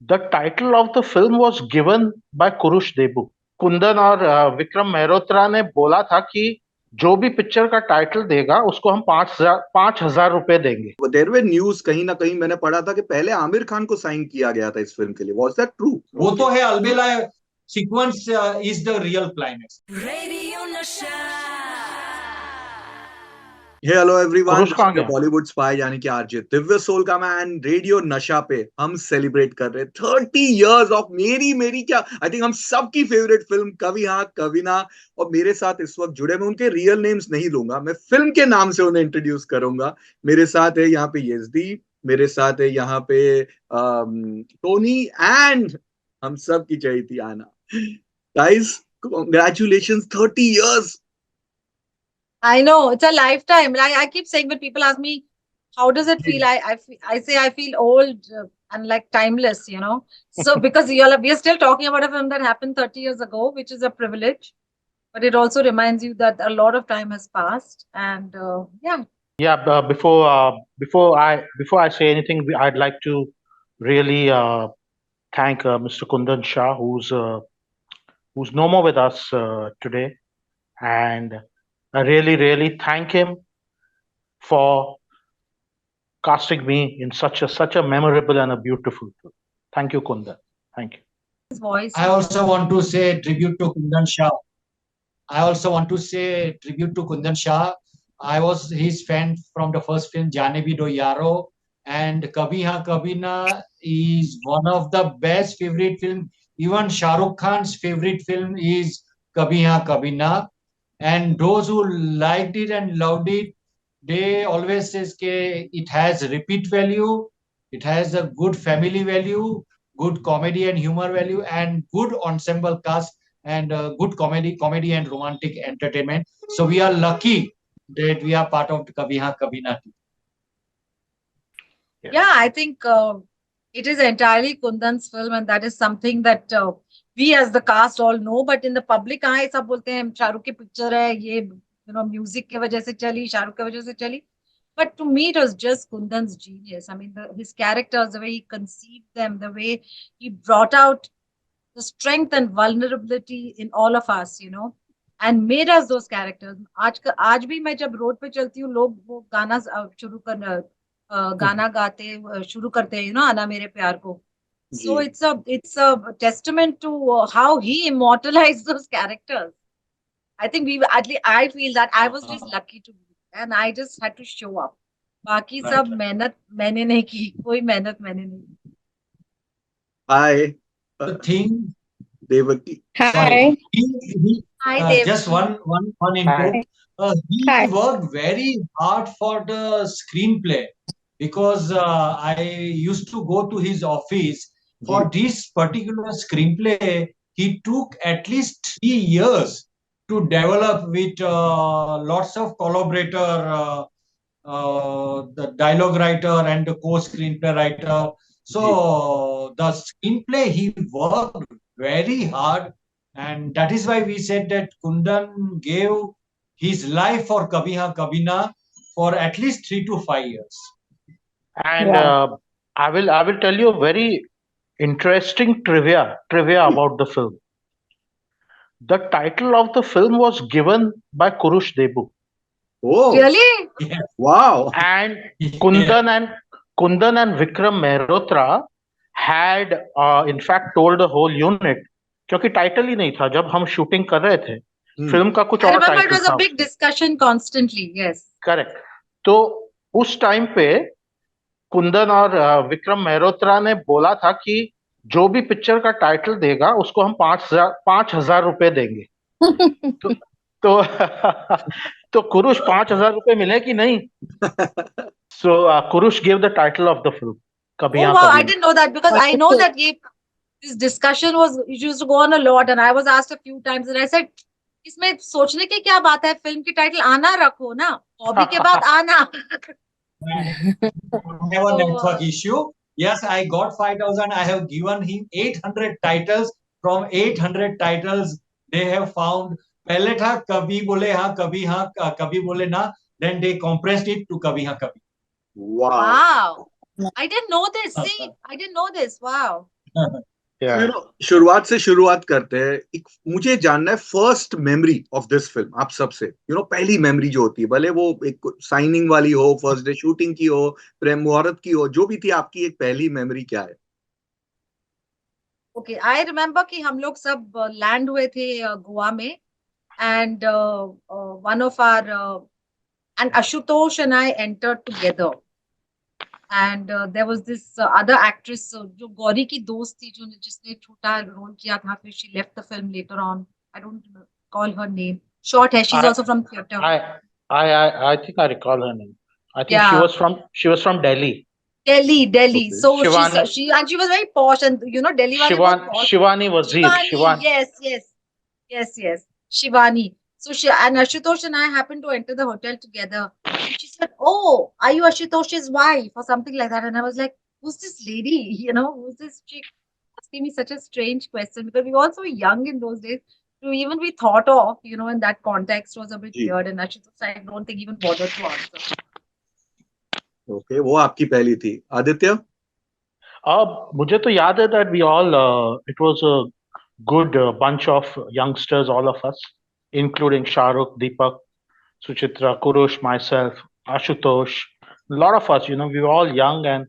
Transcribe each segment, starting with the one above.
The title of the film was given by Kurush Debu. Kundan और विक्रम मेहरोत्रा ने बोला था कि जो भी पिक्चर का टाइटल देगा उसको हम 5,000 रुपए देंगे. देयर वे न्यूज कहीं ना कहीं मैंने पढ़ा था कि पहले आमिर खान को साइन किया गया था इस फिल्म के लिए. Was that true? वो तो है, Albela sequence is the real climax. Radio Nasha. Hey, hello everyone. Kurush कहाँ गया? बॉलीवुड स्पाई यानी कि RJ Divya Soulgama and radio नशा पे हम सेलिब्रेट कर रहे हैं 30 इयर्स ऑफ मेरी क्या आई थिंक हम सबकी फेवरेट फिल्म कभी हाँ कभी ना. और मेरे साथ इस वक्त जुड़े, मैं उनके रियल नेम्स नहीं लूंगा, मैं फिल्म के नाम से उन्हें इंट्रोड्यूस करूंगा. मेरे साथ है यहाँ पे यजदी, मेरे साथ है यहाँ पे टोनी एंड हम सब की चहेती आना. Guys, congratulations, 30 years. I know, it's a lifetime. I keep saying when people ask me, how does it feel? I say I feel old and like timeless, you know. So because we are still talking about a film that happened 30 years ago, which is a privilege, but it also reminds you that a lot of time has passed. And Yeah. Before I say anything, I'd like to really thank Mr. Kundan Shah, who's no more with us today, and I really thank him for casting me in such a memorable and a beautiful film. Thank you, Kundan. Thank you. his voice. I also want to say tribute to Kundan Shah. I was his fan from the first film, Jaane Bhi Do Yaro, and Kabhi Haan Kabhi Naa is one of the best favorite film. Even Shah Rukh Khan's favorite film is Kabhi Haan Kabhi Naa. And those who liked it and loved it, they always says that it has repeat value, it has a good family value, good comedy and humor value, and good ensemble cast, and good comedy and romantic entertainment. So we are lucky that we are part of Kabhi Haan Kabhi Na. Yeah, I think it is entirely Kundan's film, and that is something that we as the cast all know. But in the public eye, सब बोलते हैं शाहरुख की picture है ये, music के वजह से चली, शाहरुख के वजह से चली. But to me, it was just Kundan's genius. I mean, his characters, the way he conceived them, the way he brought out the strength and vulnerability in all of us, and made us those characters. आज भी मैं जब road पे चलती हूँ, लोग वो गाना शुरू कर गाना गाते शुरू करते हैं, आना मेरे प्यार को. So it's a testament to how he immortalized those characters. I think I feel that I was just lucky to be, and I just had to show up. बाकी सब मेहनत मैंने नहीं की, कोई मेहनत मैंने नहीं की. Hi. The thing. Devaki. Hi. Hi, Devaki. Just one info. He worked very hard for the screenplay, because I used to go to his office for this particular screenplay. He took at least 3 years to develop with lots of collaborator, the dialogue writer and the co-screenplay writer. So the screenplay, he worked very hard, and that is why we said that Kundan gave his life for Kabhi Haan Kabhi Na for at least 3 to 5 years. And I will tell you a very interesting trivia about the film. The title of the film was given by Kurush Debu. Oh, really? Yeah. Wow. And Kundan and Vikram Mehrotra had in fact told the whole unit, क्योंकि title ही नहीं था जब हम shooting कर रहे थे. Film का कुछ I और remember it title was a था. big discussion constantly. Yes. Correct. तो उस टाइम पे कुंदन और विक्रम मेहरोत्रा ने बोला था कि जो भी पिक्चर का टाइटल देगा उसको हम 5,000 रुपए देंगे. तो कुरुश 5,000 रुपए मिले कि नहीं? So Kurush gave the title of the film. Kabhi Haan wow, Kabhi I Na. didn't know that, because I know that this discussion it used to go on a lot, and I was asked a few times, and I said, इसमें सोचने की क्या बात है, film की title आना रखो ना, हॉबी के बाद आना. Have a network issue. Yes, I got 5,000. I have given him 800 titles. From 800 titles, they have found. पहले था कभी बोले हाँ कभी बोले ना. Then they compressed it to Kabhi Haan Kabhi. Wow. I didn't know this. See, I didn't know this. Wow. Yeah. शुरुआत से शुरुआत करते हैं. एक मुझे जानना है first memory of this film आप सबसे. पहली मेमोरी जो होती है, भले वो एक साइनिंग वाली हो, फर्स्ट डे शूटिंग की हो, प्रेम मुहूर्त की हो, जो भी थी, आपकी एक पहली मेमोरी क्या है? ओके, आई रिमेम्बर कि हम लोग सब लैंड हुए थे गोवा में, and one of our and Ashutosh and I entered together, and there was this other actress जो गौरी की दोस्त थी, जो जिसने छोटा रोल किया था, फिर she left the film later on. I don't call her name. Short है, she is I also from theatre. I I think I recall her name. I think या, she was from Delhi. Delhi. Okay. So Shivani she and she was very posh, and Delhi wale bahut posh. Shivani Wazir. Shivani, yes. Shivani. So she and Ashutosh and I happened to enter the hotel together, and she said, "Oh, are you Ashutosh's wife?" or something like that. And I was like, "Who's this lady? Who's this chick?" Asking me such a strange question, because we were also young in those days to even be thought of, in that context was a bit जी. weird. And Ashutosh, I don't think even bothered to answer. Okay, वो आपकी पहली थी. आदित्य? मुझे तो याद है that we all it was a good bunch of youngsters, all of us, including Shahrukh, Deepak, Suchitra, Kurush, myself, Ashutosh, a lot of us. We were all young, and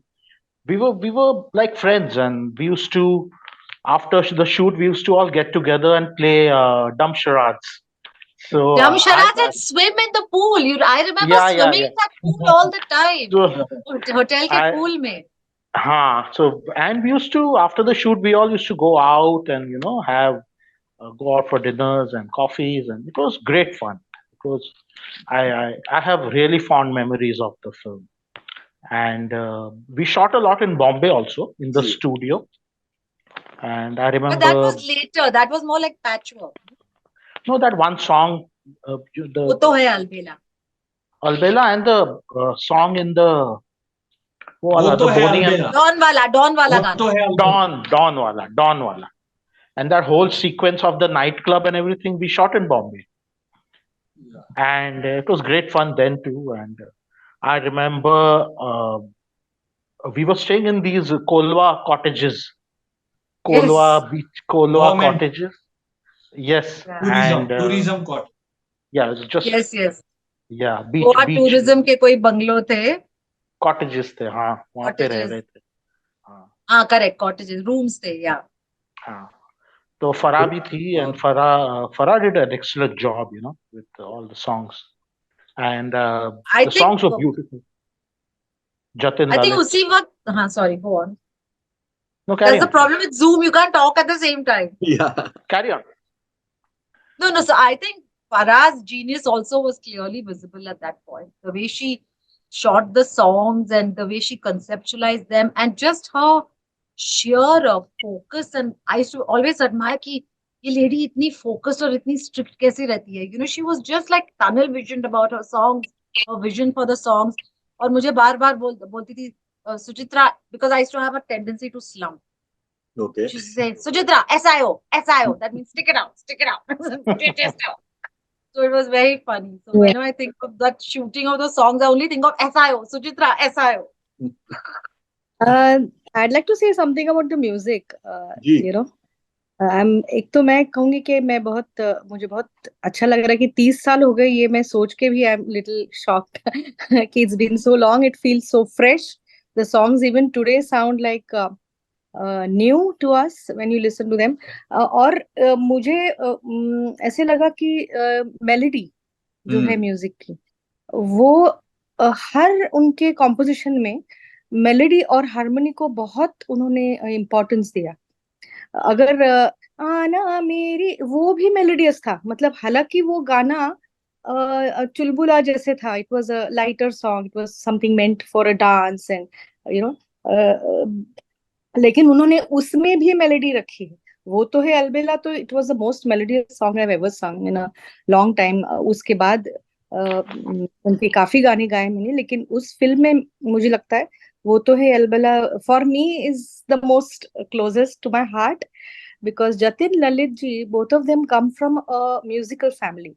we were like friends, and we used to, after the shoot, we used to all get together and play dumb charades. So Dumb I charades and swim in the pool. I remember yeah, swimming in that pool all the time. so Hotel ke I pool mein. so and we used to, after the shoot, we all used to go out and have go out for dinners and coffees, and it was great fun. It was I have really fond memories of the film, and we shot a lot in Bombay also in the ji. studio, and I But that remember was later. That was more like patchwork. that one song, वो तो the है अलबेला. Albela, and the song in the वो तो the है Boni and Albela. Don वाला वो गाना. तो है अलबेला. Don wala, and that whole sequence of the nightclub and everything we shot in Bombay, and it was great fun then too. And I remember we were staying in these Kolwa cottages, Yes. Kolwa beach, Kolwa Government cottages. Yes, Yeah. and tourism court. yeah, it's just Yes. yeah, beach Goa beach tourism के कोई bungalow थे. cottages थे, हाँ वहाँ पे रह cottages. रहे थे. हाँ हाँ, करेक्ट, कॉटेजेस, रूम्स थे. या. हाँ. तो Farah भी थी, and Farah did an excellent job, with all the songs, and I the think songs were beautiful. Jatin I think Lalit. उसी वक्त. हाँ, sorry, go on. No, That's carry the on, please. problem with Zoom. You can't talk at the same time. Yeah. Carry on. No. So I think Farah's genius also was clearly visible at that point. The way she shot the songs and the way she conceptualized them, and just her sheer focus. And I used to always admire कि ये lady इतनी focused और इतनी strict कैसे रहती है. She was just like tunnel visioned about her songs, her vision for the songs. और मुझे बार-बार बोलती थी Suchitra, because I used to have a tendency to slump. Okay. She used to say, Sujitra, SIO. That means stick it out. Put your chest out. So it was very funny. So Yeah. whenever I think of that shooting of the songs, I only think of SIO, Sujitra, SIO. I'd like to say something about the music. जी. एक तो मैं कहूंगी कि मुझे बहुत अच्छा लग रहा है कि 30 साल हो गए. ये मैं सोच के भी आई एम लिटिल शॉक्ड कि it's been so long. It feels so fresh. The songs even today sound like new to us when you listen to them. और मुझे ऐसे लगा कि मेलोडी जो है म्यूजिक की, वो हर उनके कॉम्पोजिशन में मेलोडी और हार्मनी को बहुत उन्होंने इम्पोर्टेंस दिया. अगर आना मेरी, वो भी मेलोडियस था. मतलब हालांकि वो गाना चुलबुला जैसे था. It was a lighter song. It was something meant for a dance and you know लेकिन उन्होंने उसमें भी मेलोडी रखी है. वो तो है अलबेला. तो it was the most melodious song I have ever sung in a long time. उसके बाद उनके काफी गाने गाए मैंने, लेकिन उस फिल्म में मुझे लगता है वो तो है Albela for me is the most closest to my heart, because Jatin Lalit ji, both of them come from a musical family.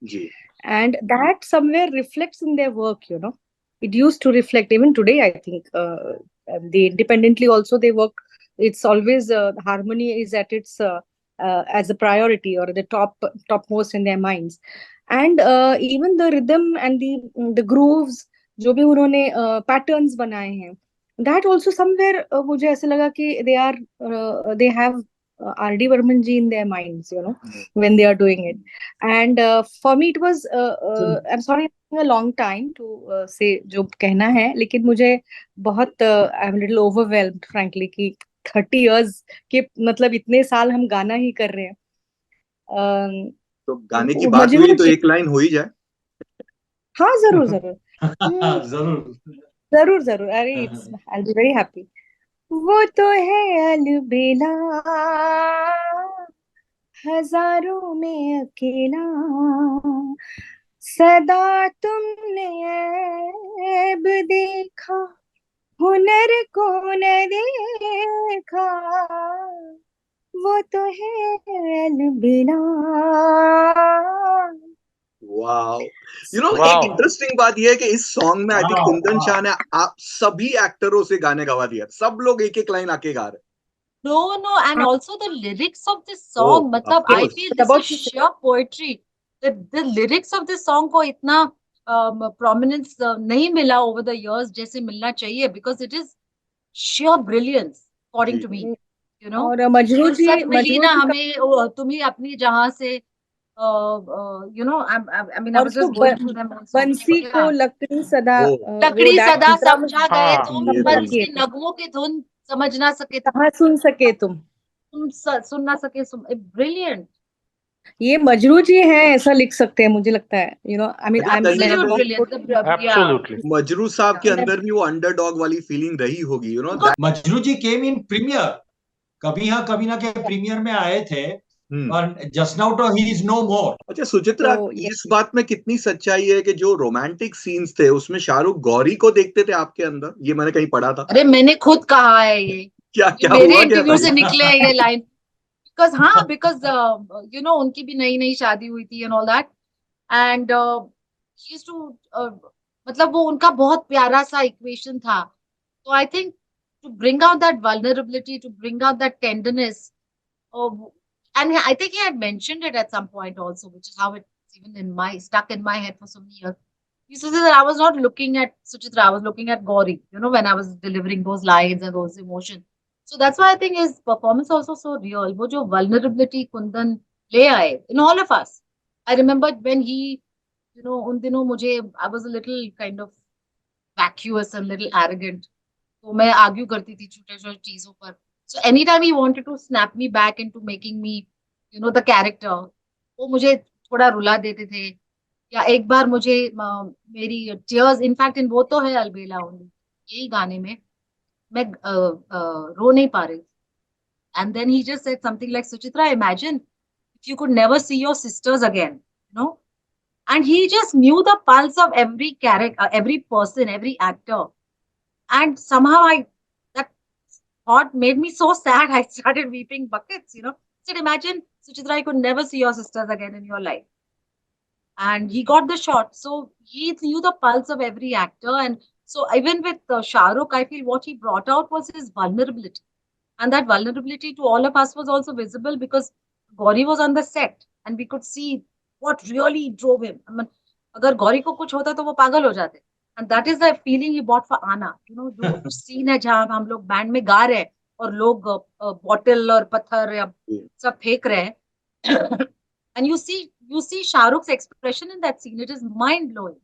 जी. And that somewhere reflects in their work. It used to reflect even today. I think they independently also they work it's always harmony is at its as a priority or the topmost in their minds. And even the rhythm and the grooves जो भी उन्होंने patterns बनाए हैं, that also somewhere मुझे ऐसे लगा कि they have R.D. Burman ji in their minds, when they are doing it. And for me it was I'm sorry a long time to say जो कहना है, लेकिन मुझे बहुत I'm a little overwhelmed frankly कि 30 years के मतलब इतने साल हम गाना ही कर रहे हैं. तो गाने की बात हुई तो एक लाइन हो ही जाए. हाँ जरूर जरूर जरूर जरूर जरूर. अरे I'll be very happy. वो तो है अलबेला हजारों में अकेला, सदा तुमने ऐब देखा हुनर को न देखा, वो तो है अलबेला. वाओ. एक इंटरेस्टिंग बात यह है कि इस सॉन्ग में आई थिंक कुंदन शाह ने आप सभी एक्टरों से गाने गवा दिया. सब लोग एक एक लाइन आके गा रहे. No, and also the lyrics of this song, मतलब I feel this is sheer poetry. The lyrics of this song को इतना prominence नहीं मिला over the years जैसे मिलना चाहिए, because it is sheer brilliance according to me. और मजरू जी मिली ना हमें तुम्ही अपनी जहाँ से I mean I was just going through them also. बंसी को लकड़ी सदा समझा गए तुम, बंस के नगमों की धुन समझ ना सके, कहाँ सुन सके तुम सुन ना सके. ब्रिलियंट. ये मजरू जी हैं, ऐसा लिख सकते हैं मुझे लगता है. I mean मजरू साहब के अंदर भी वो अंडरडॉग वाली फीलिंग रही होगी. मजरू जी केम इन प्रीमियर, कभी हाँ कभी ना के प्रीमियर में आए थे, और जस्ट नाउ तो ही इज नो मोर. अच्छा सुचित्रा, इस बात में कितनी सच्चाई है कि जो रोमांटिक सीन्स थे उसमें शाहरुख गौरी को देखते थे आपके अंदर? ये मैंने कहीं पढ़ा था. अरे मैंने खुद कहा है ये. क्या मेरे इंटरव्यू से निकले है ये लाइन. बिकॉज उनकी भी नई नई शादी हुई थी and all that, and he used to मतलब वो उनका बहुत प्यारा सा इक्वेशन था. तो I think to bring out that vulnerability, to bring out that tenderness, and I think he had mentioned it at some point also, which is how it's even stuck in my head for so many years. He said that I was not looking at Suchitra, I was looking at Gauri, when I was delivering those lines and those emotions. So that's why I think his performance also so real. वो जो vulnerability Kundan ले आए in all of us. I remember when he, उन दिनों मुझे I was a little kind of vacuous and little arrogant. तो मैं argue करती थी छोटे छोटे चीजों पर. So anytime he wanted to snap me back into making me, the character, वो मुझे थोड़ा रुला देते थे. या एक बार मुझे मेरी tears, in fact in वो तो है अलबेला only, यही गाने में मैं रो नहीं पा रही. And then he just said something like, Suchitra, imagine if you could never see your sisters again, and he just knew the pulse of every character, every person, every actor. And somehow that thought made me so sad. I started weeping buckets, I said, imagine, Suchitra, you could never see your sisters again in your life. And he got the shot. So he knew the pulse of every actor. And so even with Shah Rukh, I feel what he brought out was his vulnerability. And that vulnerability to all of us was also visible because Gauri was on the set. And we could see what really drove him. I mean, अगर गौरी को कुछ होता तो वो पागल हो जाते. And that is the feeling he bought for Anna. जो सीन है जहाँ हम लोग बैंड में गा रहे हैं और लोग बॉटल और पत्थर या सब फेंक रहे हैं. And you see Shah Rukh's expression in that scene. It is mind blowing,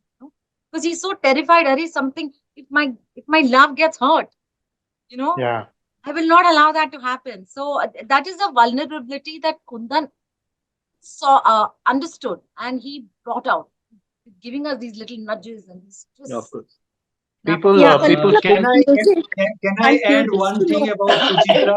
because he's so terrified. If my love gets hurt, Yeah. I will not allow that to happen. So that is the vulnerability that Kundan understood, and he brought out, giving us these little nudges and these twists. Of course. People can I add one thing about Suchitra?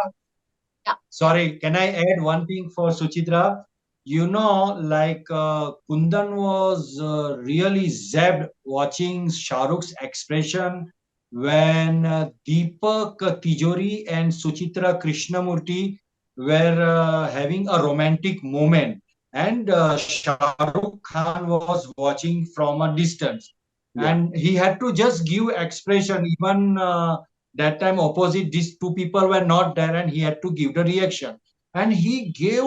Yeah. Sorry, can I add one thing for Suchitra? Kundan was really zapped watching Shah Rukh's expression when Deepak Tijori and Suchitra Krishnamurti were having a romantic moment, and Shah Rukh Khan was watching from a distance. Yeah. And he had to just give expression. Even That time opposite these two people were not there, and he had to give the reaction, and he gave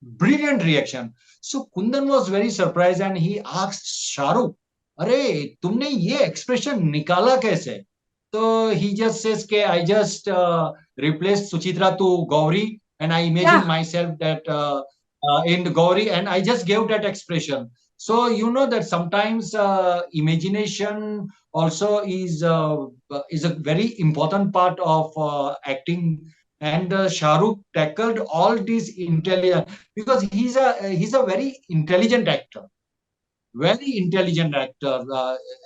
brilliant reaction. So Kundan was very surprised, and he asked Shahrukh, "अरे तुमने ये expression निकाला कैसे?" So he just says, "के I just replaced Suchitra to Gauri, and I imagined myself that in Gauri, and I just gave that expression." So you know that sometimes imagination also is a very important part of acting, and Shahrukh tackled all these intelligent, because he's a very intelligent actor,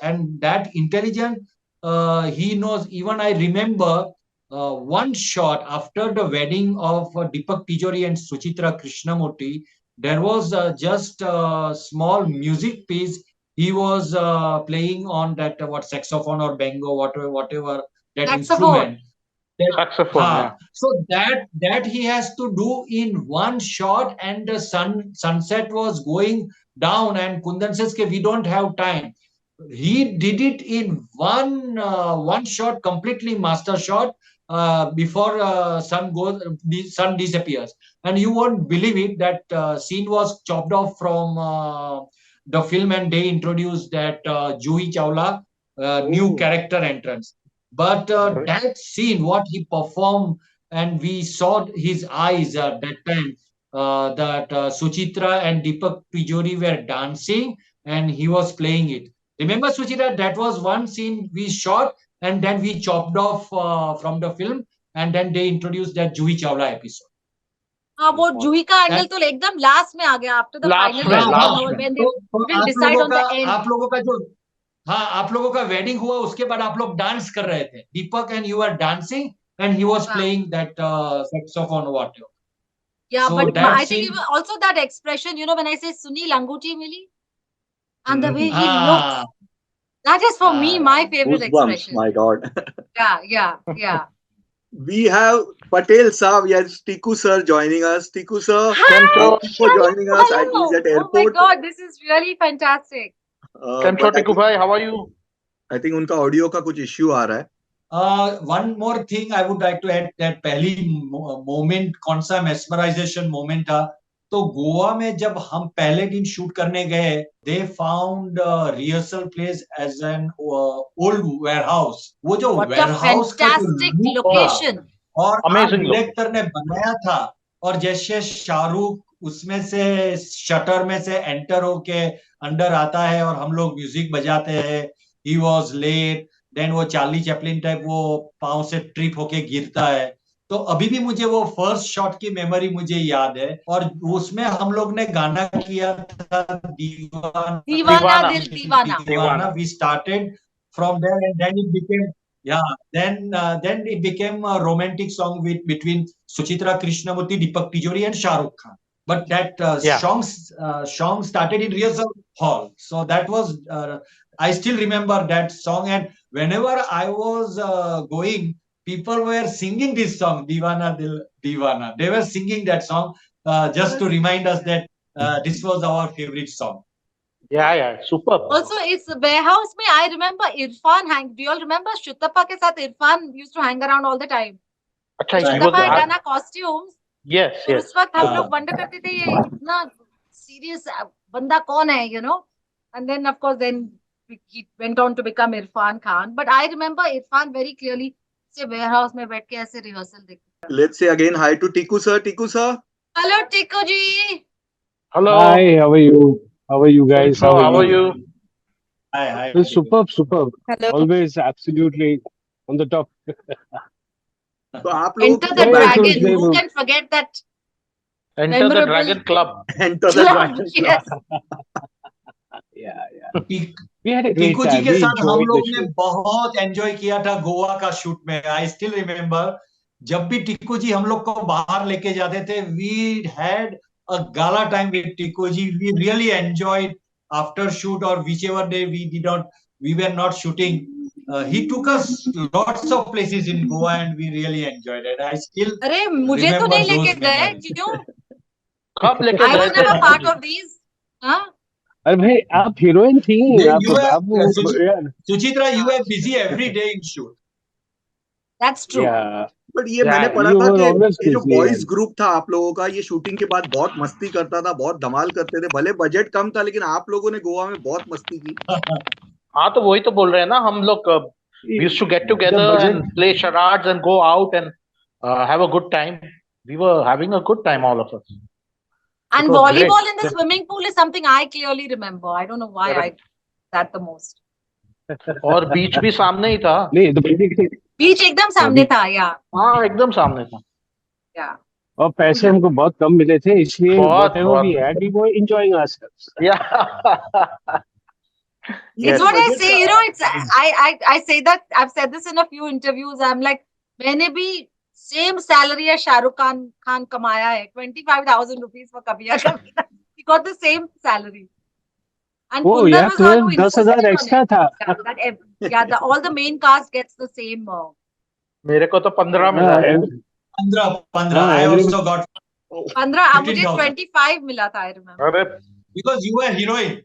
and that intelligent, he knows. Even I remember one shot after the wedding of Deepak Tijori and Suchitra Krishnamurti. There was just a small music piece. He was playing on that what saxophone or bango, whatever that instrument. Saxophone, So that he has to do in one shot, and the sunset was going down, and Kundan says, "Okay, we don't have time." He did it in one shot, completely master shot, before the sun disappears, and you won't believe it, that scene was chopped off from the film, and they introduced that Juhi Chawla new character entrance. But that scene, what he performed, and we saw his eyes at that time, that Suchitra and Deepak Tijori were dancing, and he was playing it. Remember, Suchitra, that was one scene we shot, and then we chopped off from the film, and then they introduced that Juhi Chawla episode. हाँ, वो जूही का angle तो एकदम last में आ गया, after the final, when they didn't decide on the end. आप लोगों का जो आप लोगों का वेडिंग हुआ, उसके बाद आप लोग डांस कर रहे थे, Deepak and you are dancing, and he was playing that saxophone or whatever. Yeah, so but I think even also that expression, you know, when I say Sunil Anguti Mili, and the way he looks, that is for me my favorite expression. My God. Yeah. We have Patel Saab, yes, Tiku sir joining us. Tiku sir, thank you for joining us. He's at airport. Oh my God, this is really fantastic. Tiku bhai, how are you? I think उनका audio का कुछ issue आ रहा है. One more thing I would like to add, that पहली moment कौन सा mesmerization moment था, तो गोवा में जब हम पहले दिन शूट करने गए, they found rehearsal place as an old warehouse. वो जो warehouse का fantastic location, और डायरेक्टर ने बनाया था, और जैसे शाहरुख उसमें से शटर में से एंटर होके अंदर आता है, और हम लोग म्यूजिक बजाते हैं, he was late, देन वो चार्ली चैपलिन टाइप वो पांव से ट्रिप होके गिरता है. तो अभी भी मुझे वो फर्स्ट शॉट की मेमोरी मुझे याद है, और उसमें हम लोग ने गाना किया था दीवाना दिल दीवाना. We started from there, and then it became then it became a romantic song between Suchitra Krishnamurti, Deepak Tijori, and Shah Rukh Khan. But that song started in rehearsal hall, so that was I still remember that song, and whenever I was going, people were singing this song, Divana Dil Divana. They were singing that song just to remind us that this was our favorite song. Yeah, super. Also, it's warehouse mein I remember Irfan do you all remember Shuttappa ke sath Irfan used to hang around all the time. Shuttappa had done costumes. Yes. उस वक्त हम लोग wonder करते थे ये इतना serious बंदा कौन है, you know, and then of course then he went on to become Irfan Khan. But I remember Irfan very clearly से warehouse में बैठ के ऐसे rehearsal देखते. Let's say again hi to Tiku sir. Tiku sir. Hello Tiku ji. Hello. Hi, how are you? How are you guys? How are you? Hi. Superb. Hello. Always absolutely on the top. तो आप लोग Enter the Dragon. Who can forget that? Enter the Dragon Club. Enter the Dragon Yes. Yeah. We had a great Tiku ji time. के We साथ हम enjoyed लोग the ने show. बहुत enjoy किया था गोवा का शूट में. आई स्टिल रिमेम्बर, जब भी टिकू जी हम लोग को बाहर लेके जाते थे, we had a gala time with Tiku ji. We really enjoyed after shoot, और which ever day we were not shooting, he took us lots of places in Goa, and we really enjoyed it. I still अरे मुझे तो नहीं लेके गए, क्यों? कब लेके I गए was never part of these. हाँ? अरे भाई आप हीरोइन थी, You आप Suchitra, you were busy every day in shoot. That's true. Yeah, but ये मैंने Yeah, पढ़ा you था were कि always ये जो busy. बॉयज ग्रुप था आप लोगों का, ये शूटिंग के बाद बहुत मस्ती करता था, बहुत धमाल करते थे, भले बजट कम था लेकिन आप लोगों ने गोवा में बहुत मस्ती की। हाँ तो वही तो बोल रहे हैं ना हम लोग we used to get The together budget, and play charades and go out and have a good time. We were having a good time, all of us. It And was great. volleyball in the swimming pool is something I clearly remember. I don't know why I Correct. that the most. और बीच भी सामने ही था। नहीं the budget, Beach एकदम सामने था, yeah. हाँ एकदम सामने था। Yeah. और पैसे हमको बहुत कम मिले थे, इसलिए बहुत whatever we had, we were enjoying ourselves. yeah. It's what I say, you know, it's I say that I've said this in a few interviews. I'm like, मैंने भी same salary as Shahrukh Khan कमाया है, 25,000 rupees for Kabhi Haan Kabhi Naa. He got the same salary. And Oh Kundan yeah, was the one who तुम्हें insisted 10,000 on it. extra था. All the main cast gets the same. मेरे को तो 15 मिला है। 15. I also got 15, मुझे 15,000. 25 मिला था, I remember. अरे Because you were heroine.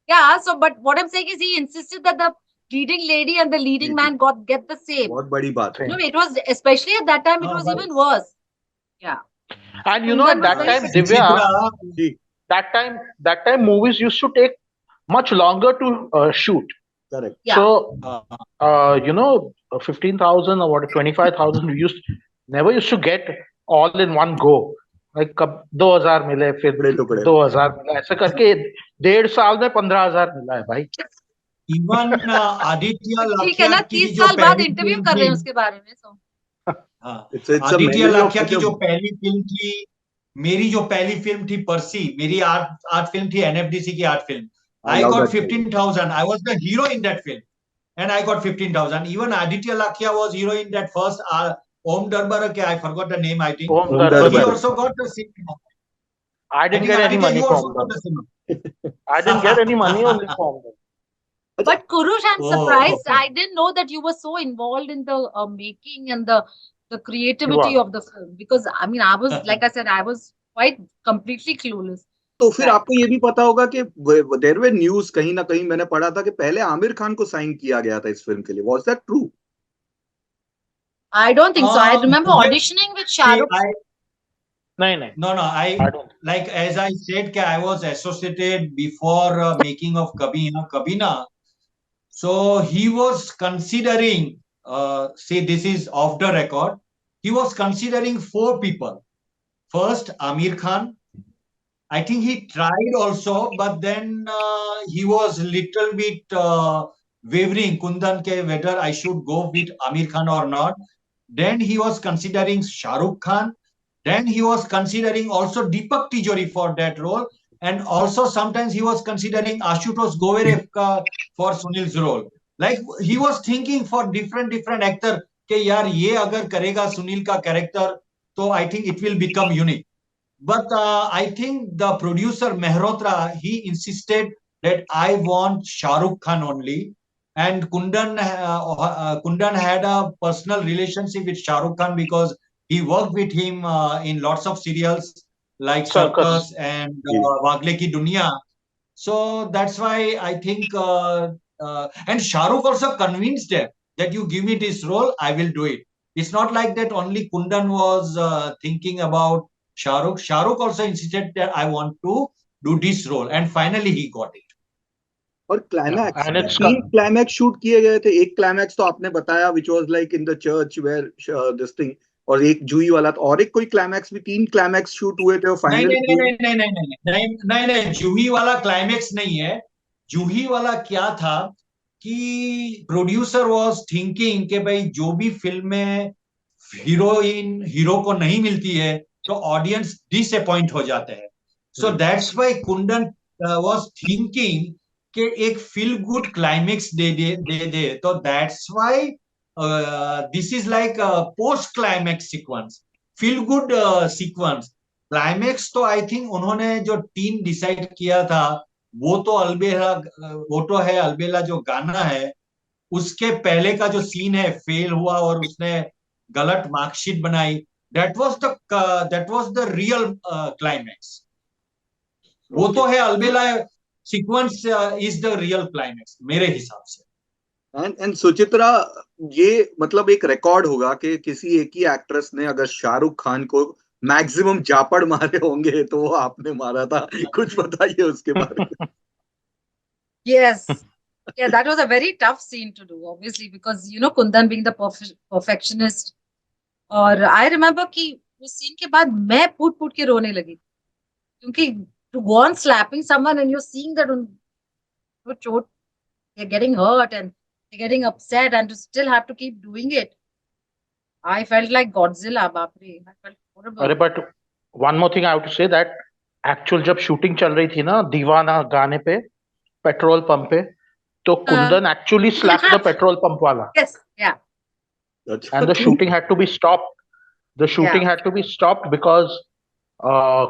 Yeah, so but what I'm saying is he insisted that the leading lady and the leading man get the same. बहुत बड़ी बात है। No, it was especially at that time. It was even worse. Yeah. and you know at that time Divya, that time movies used to take much longer to shoot. Correct. Yeah. So you know 15,000 or what 25,000 we never used to get all in one go. Like कब 2,000 मिले फिर 2,000 मिला ऐसे करके 1.5 साल में 15,000 मिला है भाई। Even आदित्य ठीक है ना, लाखिया की 30 जो साल बाद पहली इंटरव्यू फिल्म कर रहे हैं थी, उसके बारे में। आदित्य लाखिया की जो पहली फिल्म थी, मेरी जो पहली फिल्म थी परसी, मेरी आर्ट फिल्म थी, एनएफडीसी की art film. I got 15,000. I was the hero in that film, and I got 15,000. Even Aditya Lakhia was hero in that first Om Darbar. I forgot the name. I think Om Darbar. he also got the same. I didn't get any money from them. I didn't get any money only from them. But Kurush, I'm surprised. I didn't know that you were so involved in the making and the creativity of the film. Because I mean, I was like I said, I was quite completely clueless. तो फिर आपको ये भी पता होगा कि there were news, कहीं ना कहीं मैंने पढ़ा था कि पहले आमिर खान को साइन किया गया था इस फिल्म के लिए। Was that true? I don't think so. I remember auditioning with Shah Rukh. No. I don't. Like as I said, I was associated before making of Kabhi Haan Kabhi Naa. So he was considering. Say this is off the record. He was considering 4 people. First, Amir Khan. I think he tried also, but then he was little bit wavering, Kundan ke whether I should go with Amir Khan or not. Then he was considering Shah Rukh Khan. Then he was considering also Deepak Tijori for that role. And also sometimes he was considering Ashutosh Govere for Sunil's role. Like he was thinking for different actor ke yaar ye agar karega Sunil ka character, so I think it will become unique. But I think the producer Mehrotra, he insisted that I want Shah Rukh Khan only. And Kundan had a personal relationship with Shah Rukh Khan because he worked with him in lots of serials like Circus and Wagle Ki Duniya. So that's why I think, and Shah Rukh also convinced them that you give me this role, I will do it. It's not like that only Kundan was thinking about Shah Rukh. Shah Rukh also insisted that I want to do this role, and finally he got it. और climax, 3 climax shoot किए गए थे। एक climax तो आपने बताया which was like in the church where this thing, और एक जूही वाला, और एक कोई क्लाइमैक्स भी, 3 क्लाइमैक्स शूट हुए थे और फाइनल नहीं, जूही वाला क्लाइमैक्स नहीं है। जूही वाला क्या था कि प्रोड्यूसर वाज थिंकिंग कि भाई जो भी फिल्म में हीरो को नहीं मिलती है तो ऑडियंस डिसअपॉइंट हो जाते हैं। So that's why Kundan was thinking कि एक फील गुड क्लाइमैक्स दे तो that's why this is like post climax sequence, feel good sequence. Climax तो आई थिंक उन्होंने जो टीम डिसाइड किया था वो तो है अलबेला जो गाना है उसके पहले का जो सीन है, फेल हुआ और उसने गलत मार्कशीट बनाई, that was the real climax. वो तो है Albela sequence is the real climax मेरे हिसाब से। एंड सुचित्रा, ये मतलब एक रिकॉर्ड होगा कि किसी एक ही एक्ट्रेस ने अगर शाहरुख खान को मैक्सिमम जापड़ मारे होंगे तो वो आपने मारा था। कुछ बताइए उसके बारे में। Yes. Yeah, that was a very tough scene to do, obviously, because Kundan being the perfectionist. और I remember कि उस सीन के बाद मैं फूट फूट के रोने लगी, क्योंकि to go on slapping someone and you're seeing that वो चोट, they're getting hurt and they're getting upset and to still have to keep doing it. I felt like Godzilla, बाप रे. I felt horrible. अरे but one more thing I have to say that actual जब shooting चल रही थी ना दीवाना गाने पे पेट्रोल पंप पे, तो Kundan actually slap the petrol pump वाला, Yes, yeah. and the shooting had to be stopped. The shooting Yeah. had to be stopped because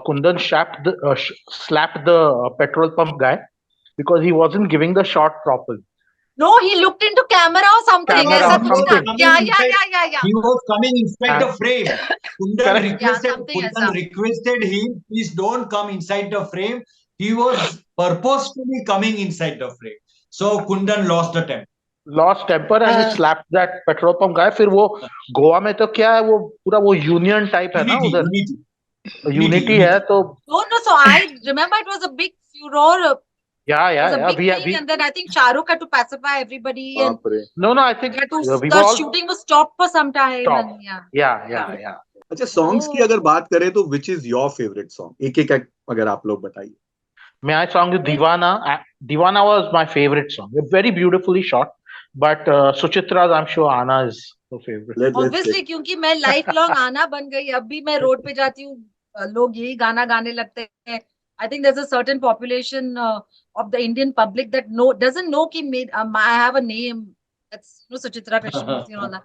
Kundan slapped the petrol pump guy because he wasn't giving the shot properly. No, he looked into camera or something. Camera ऐसा or कुछ था. something. Yeah. He was coming inside the frame. Correct. Something Kundan ऐसा. requested him, please don't come inside the frame. He was purposefully coming inside the frame. So Kundan lost the temper. Lost temper and he slapped that petrol pump guy. फिर वो गोवा में तो क्या है, वो पूरा वो यूनियन टाइप है ना उधर, यूनिटी है तो. No, so I remember it was a big furor. Yeah. It was a big thing, and then I think Shah Rukh had to pacify everybody. And No, I think the shooting was stopped for some time. Stop. And Yeah. अच्छा, songs की अगर बात करें तो which is your favourite song? एक एक अगर आप लोग बताइए. May I song you Divana? Divana was my favorite song. Very beautifully shot. But Suchitra's, I'm sure Anna is her favorite. Obviously, क्योंकि मैं लाइफ लॉन्ग आना बन गई. अब भी मैं रोड पे जाती हूँ, लोग यही गाना गाने लगते हैं. I think there's a certain population of the Indian public that doesn't know कि I have a name. That's Suchitra Krishnamurthy and all that.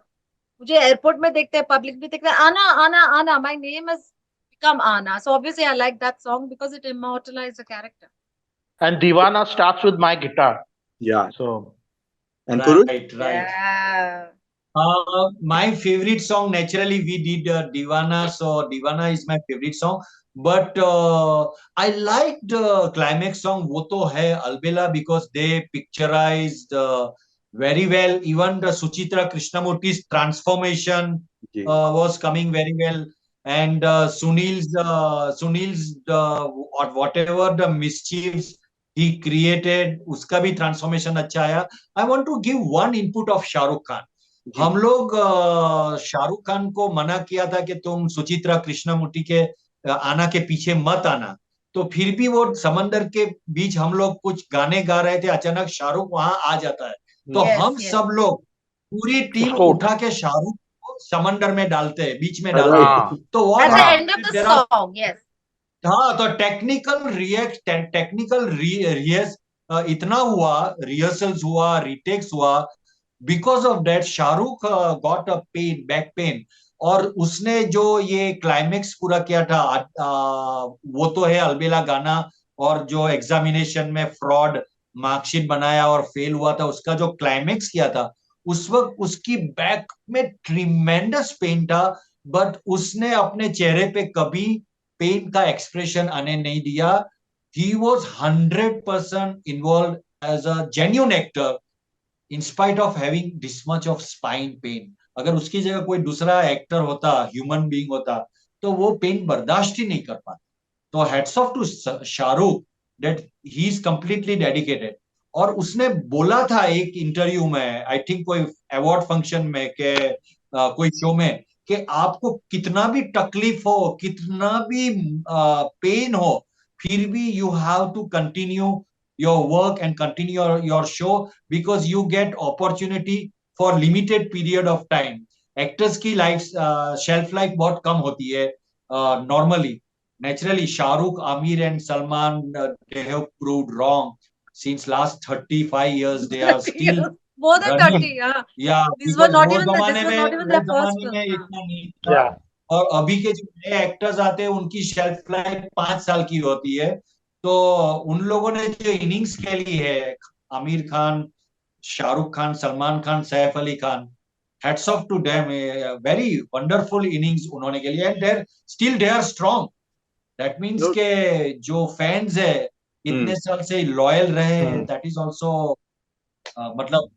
मुझे एयरपोर्ट में देखते हैं, पब्लिक भी देखते हैं, आना. My name has become Anna. So obviously I like that song because it immortalized the character. And Divana starts with my guitar. Yeah. So. And right. Yeah. My favorite song, naturally, we did Divana. So Divana is my favorite song. But I liked the climax song, Wo To Hai Albela, because they picturized very well. Even the Suchitra Krishnamurthy's transformation was coming very well. And Sunil's or whatever the mischiefs he created, uska bhi transformation अच्छा आया. I want to give one input of Shahrukh Khan. हम लोग शाहरुख खान को मना किया था कि तुम सुचित्रा कृष्णमूर्ति के आना के पीछे मत आना, तो फिर भी वो समंदर के बीच हम लोग कुछ गाने गा रहे थे, अचानक शाहरुख वहां आ जाता है, तो हम सब लोग पूरी टीम उठा के शाहरुख को समंदर में डालते हैं, बीच में डालते हैं. तो at the end of the song, yes. हाँ, तो टेक्निकल इतना हुआ, रिहर्सल्स हुआ, रिटेक्स हुआ. Because of that Shahrukh got a pain, back pain. और उसने जो ये क्लाइमेक्स पूरा किया था, वो तो है अलबेला गाना, और जो एग्जामिनेशन में फ्रॉड मार्कशीट बनाया और फेल हुआ था, उसका जो क्लाइमेक्स किया था, उस वक्त उसकी बैक में ट्रिमेंडस पेन था, बट उसने अपने चेहरे पे कभी पेन का एक्सप्रेशन आने नहीं दिया. He was 100% involved as a genuine actor in spite of having this much of spine pain. अगर उसकी जगह कोई दूसरा एक्टर होता, ह्यूमन बीइंग होता, तो वो पेन बर्दाश्त ही नहीं कर पाता. तो heads off to Shahrukh that he is completely dedicated. और उसने बोला था एक इंटरव्यू में, आई थिंक कोई अवार्ड फंक्शन में के कोई शो में, कि आपको कितना भी तकलीफ हो, कितना भी पेन हो, फिर भी you have to continue your work and continue your show because you get opportunity for limited period of time. Actors की life shelf life बहुत कम होती है normally. Naturally, Shahrukh, Aamir and Salman, they have proved wrong. Since last 35 years, they are still more than 30. Yeah. This was not even their first film. इतना नहीं था. और अभी के जो नए एक्टर्स आते हैं, उनकी शेल्फ लाइफ 5 साल की होती है. तो उन लोगों ने जो इनिंग्स खेली है, Aamir Khan, Shahrukh Khan, Salman Khan, Saif Ali Khan, hats off to them. Very wonderful innings उन्होंने खेली है. There still they are strong. That means के जो फैंस है इतने साल से लॉयल रहे, दैट इज आल्सो मतलब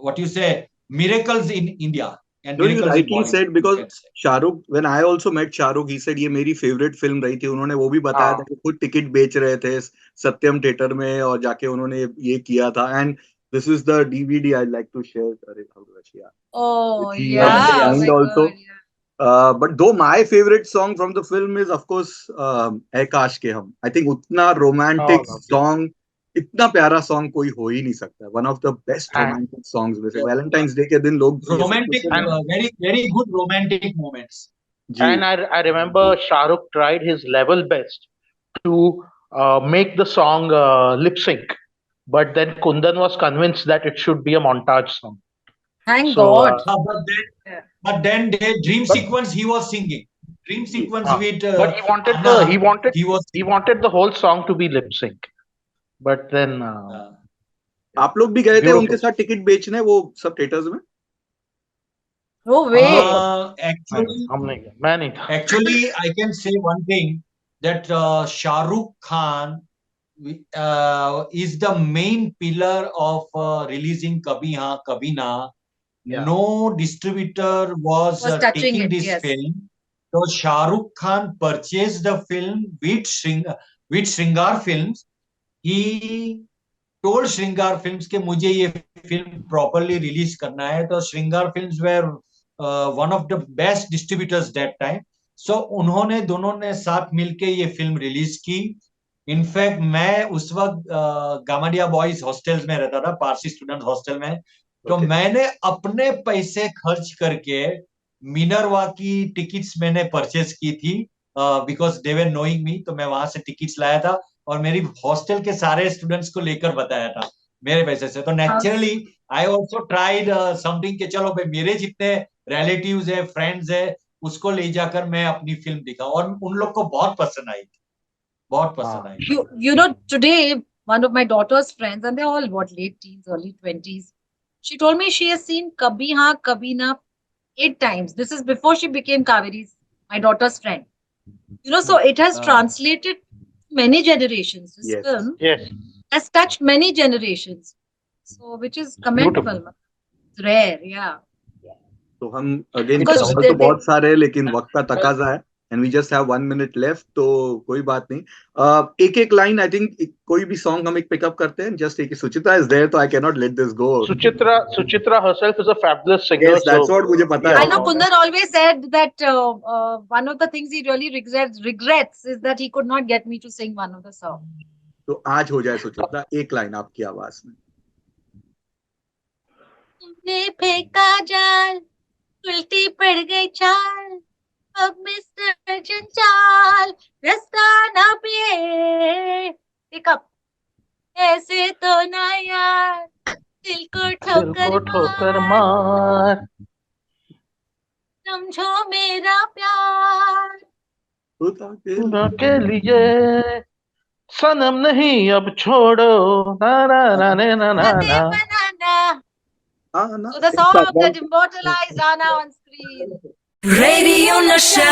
what you say, miracles in India and No, you miracles in rightly Bollywood. said, You because can say. Shahrukh, when I also met Shahrukh, he said ये मेरी फेवरेट फिल्म रही थी. उन्होंने वो भी बताया था कि खुद टिकट बेच रहे थे सत्यम थिएटर में और जाके उन्होंने ये किया था. And this is the DVD I like to share. अरे how do I share? Oh, Which he Yeah, has yeah, yes. signed my also. God, yeah. But though my favorite song from the film is of course "ऐ काश के हम." I think उतना romantic lovely. song, इतना प्यारा song कोई हो ही नहीं सकता. One of the best And romantic songs. वैसे Yes. Valentine's Day के दिन लोग ये सब Romantic, सुनते हैं. very, very good romantic moments. Ji. I remember Shah Rukh tried his level best to make the song lip sync, but then Kundan was convinced that it should be a montage song. Thank So, God. But Yeah. then the dream but sequence he was singing. Dream sequence with but he wanted Anna, he was he singing. wanted the whole song to be lip sync. But then आप लोग भी गए थे उनके beautiful. साथ ticket बेचने वो सब थिएटर्स में? No way. Actually, मैं नहीं था. actually, I can say one thing, that Shah Rukh Khan is the main pillar of releasing Kabhi Haan Kabhi Naa. Yeah. No distributor was Was touching taking it, this yes. film. So Shah Rukh Khan purchased the film with Shringar Films. He told Shringar Films कि मुझे ये film properly release करना है. तो Shringar Films were one of the best distributors that time. So उन्होंने दोनों ने साथ मिलके ये film release की. इनफैक्ट मैं उस वक्त गामाडिया बॉयज हॉस्टल्स में रहता था, पारसी स्टूडेंट हॉस्टल में. तो मैंने अपने पैसे खर्च करके मिनरवा की टिकट्स मैंने परचेज की थी, because they were knowing me. तो मैं वहां से टिकट्स लाया था और मेरी हॉस्टल के सारे स्टूडेंट्स को लेकर बताया था मेरे पैसे से. तो naturally I also tried something कि चलो भाई मेरे जितने रिलेटिव्स है, फ्रेंड्स है, उसको ले जाकर मैं अपनी फिल्म दिखाऊं. और उन लोग को बहुत पसंद आई थी, बहुत पसंद आई. You know, today one of my daughter's friends, and they're all what, late teens, early 20s. She told me she has seen Kabhi Haan Kabhi Na 8 times. This is before she became Kaveri's, my daughter's friend. You know, so it has translated many generations. This Yes. film Yes. has touched many generations. So, which is commendable. It's rare, yeah. तो हम again Because सवाल they- तो बहुत सारे हैं लेकिन वक्त का तकाजा है. And we just have 1 minute left, तो कोई बात नहीं. एक एक लाइन आई थिंक कोई भी सॉन्ग हम एक पिकअप करते हैं. जस्ट एक सुचित्रा इज देयर तो I can not let this go. Suchitra herself is a fabulous singer. Yes, that's what मुझे पता है. I know Kundan always said that one of the things he really regrets is that he could not get me to sing one of the songs. तो आज हो जाए सुचित्रा, एक line आपकी आवाज में. तुमने फेंका जाल, उल्टी पड़ गई चाल, अब मिस्टर जंजाल रास्ता ना पिए. Pick up. ऐसे तो ना यार, दिल को ठोकर मार. समझो मेरा प्यार. खुदा के लिए सनम नहीं अब छोड़ो. ना ना ना ना ना ना. Banana. ना. So the song that immortalized Anna on screen. Radio Nasha.